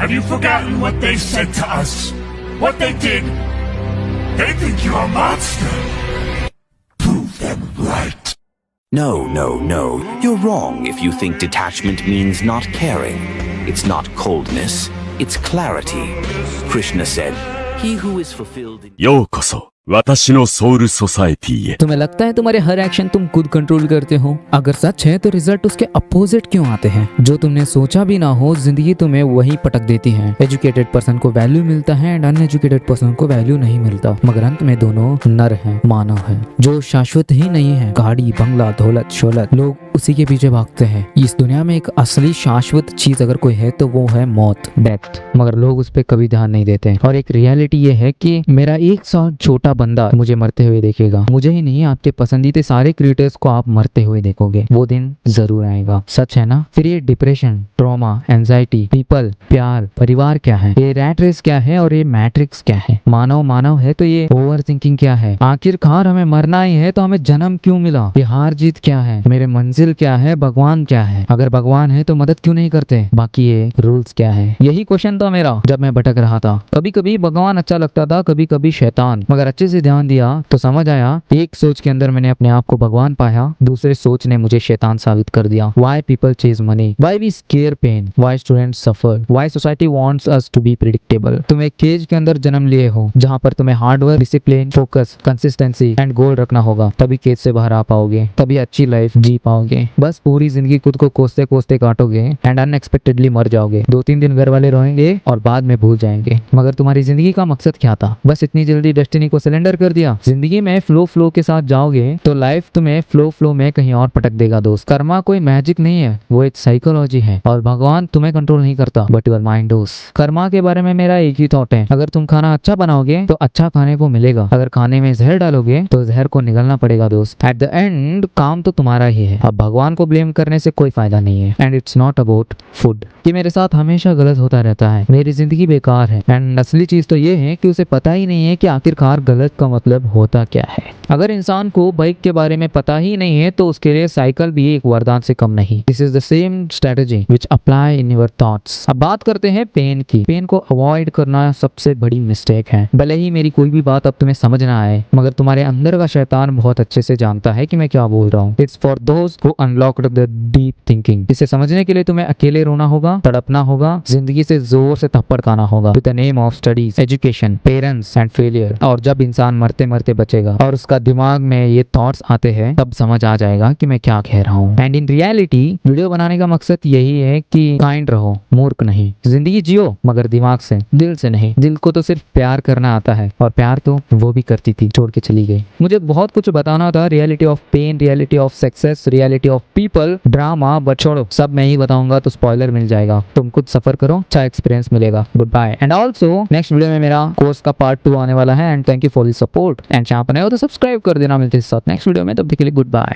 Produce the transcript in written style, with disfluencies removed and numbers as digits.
Have you forgotten what they said to us? What they did? They think you're a monster. Prove them right. No, no, no. You're wrong if you think detachment means not caring. It's not coldness, it's clarity. Krishna said, he who is fulfilled in... ようこそ私のソウルソサエティへ तुम्हें लगता है तुम्हारे हर action तुम खुद control करते हो? अगर सच है तो रिजल्ट उसके अपोजिट क्यों आते हैं? जो तुमने सोचा भी ना हो जिंदगी तुम्हें वही पटक देती है। एजुकेटेड पर्सन को वैल्यू मिलता है एंड अनएजुकेटेड पर्सन को वैल्यू नहीं मिलता, मगर अंत में दोनों नर हैं, मानव हैं, जो शाश्वत ही नहीं है। गाड़ी, बंगला, दौलत, शोहरत, लोग उसी के पीछे भागते हैं। इस दुनिया में एक असली शाश्वत चीज अगर कोई है तो वो है मौत, डेथ, मगर लोग उस पर कभी ध्यान नहीं देते। और एक रियलिटी ये है कि मेरा 1 साल छोटा बंदा मुझे मरते हुए देखेगा, मुझे ही नहीं आपके पसंदीदा सारे क्रिएटर्स को आप मरते हुए देखोगे, वो दिन जरूर आएगा। सच है ना? फिर ये डिप्रेशन, ट्रॉमा, एंजाइटी, पीपल, प्यार, परिवार क्या है? ये रैट रेस क्या है? और ये मैट्रिक्स क्या है? मानव है तो ये ओवर थिंकिंग क्या है? आखिरकार हमें मरना ही है तो हमें जन्म क्यों मिला? ये हार जीत क्या है? मेरे मंजिल क्या है? भगवान क्या है? अगर भगवान है तो मदद क्यों नहीं करते? बाकी ये रूल्स क्या है? यही क्वेश्चन था मेरा जब मैं भटक रहा था। कभी कभी भगवान अच्छा लगता था, कभी कभी शैतान, मगर अच्छे से ध्यान दिया तो समझ आया। एक सोच के अंदर मैंने अपने आप को भगवान पाया, दूसरे सोच ने मुझे शैतान साबित कर दिया। Why people chase money? Why we scare pain? Why students suffer? Why society wants us to be predictable? तुम एक केज के अंदर जन्म लिए हो जहाँ पर तुम्हें hard work, discipline, focus, consistency and goal रखना होगा, तभी केज से बाहर आ पाओगे, तभी अच्छी लाइफ जी पाओगे। बस पूरी जिंदगी खुद को कोसते कोसते काटोगे एंड अनएक्सपेक्टेडली मर जाओगे। 2-3 दिन घर वाले रोएंगे और बाद में भूल जाएंगे, मगर तुम्हारी जिंदगी का मकसद क्या था? बस इतनी जल्दी डेस्टिनी को सिलेंडर कर दिया। जिंदगी में फ्लो के साथ जाओगे तो लाइफ तुम्हें फ्लो में कहीं और पटक देगा दोस्त। कर्मा कोई मैजिक नहीं है, वो एक साइकोलॉजी है और भगवान तुम्हें कंट्रोल नहीं करता but your mind does. Karma के बारे में मेरा एक ही थॉट है, अगर तुम खाना अच्छा बनाओगे तो अच्छा खाने को मिलेगा, अगर खाने में जहर डालोगे तो जहर को निगलना पड़ेगा दोस्त। एट द एंड काम तो तुम्हारा ही है, अब भगवान को ब्लेम करने से कोई फायदा नहीं है। And it's not about food कि मेरे साथ हमेशा गलत होता रहता है, मेरी जिंदगी बेकार है। एंड असली चीज तो ये है कि उसे पता ही नहीं है कि आखिरकार गलत का मतलब होता क्या है। अगर इंसान को बाइक के बारे में पता ही नहीं है तो उसके लिए साइकिल भी एक वरदान से कम नहीं। This is the same strategy which apply in your thoughts. अब बात करते हैं पेन की। पेन को अवॉइड करना सबसे बड़ी मिस्टेक है। भले ही मेरी कोई भी बात अब तुम्हें समझ ना आए, मगर तुम्हारे अंदर का शैतान बहुत अच्छे से जानता है कि मैं क्या बोल रहा हूँ। It's for those who unlocked the deep thinking. इसे समझने के लिए तुम्हें अकेले रोना होगा, तड़पना होगा, जिंदगी से जोर से थप्पड़ खाना होगा with the name of studies, education, parents and failure. और जब इंसान मरते मरते बचेगा और उसका दिमाग में ये थॉट्स आते हैं तब समझ आ जाएगा कि मैं क्या कह रहा हूँ। एंड इन रियलिटी वीडियो बनाने का मकसद यही है कि काइंड रहो, मूर्ख नहीं। जिंदगी जियो मगर दिमाग से, दिल से नहीं। दिल को तो सिर्फ प्यार करना आता है और प्यार तो वो भी करती थी, छोड़ के चली गई। मुझे बहुत कुछ बताना था, reality of pain, reality of success, reality of people, drama, but छोड़ो, सब मैं ही बताऊंगा तो स्पॉइलर मिल जाएगा। तुम खुद सफर करो, अच्छा एक्सपीरियंस मिलेगा। Good bye. And also next video में मेरा कोर्स का पार्ट 2 आने वाला है। And thank you for the support. And channel पर नए हो तो सब्सक्राइब कर देना। मिलते हैं साथ नेक्स्ट वीडियो में, तब तक के लिए गुड बाय।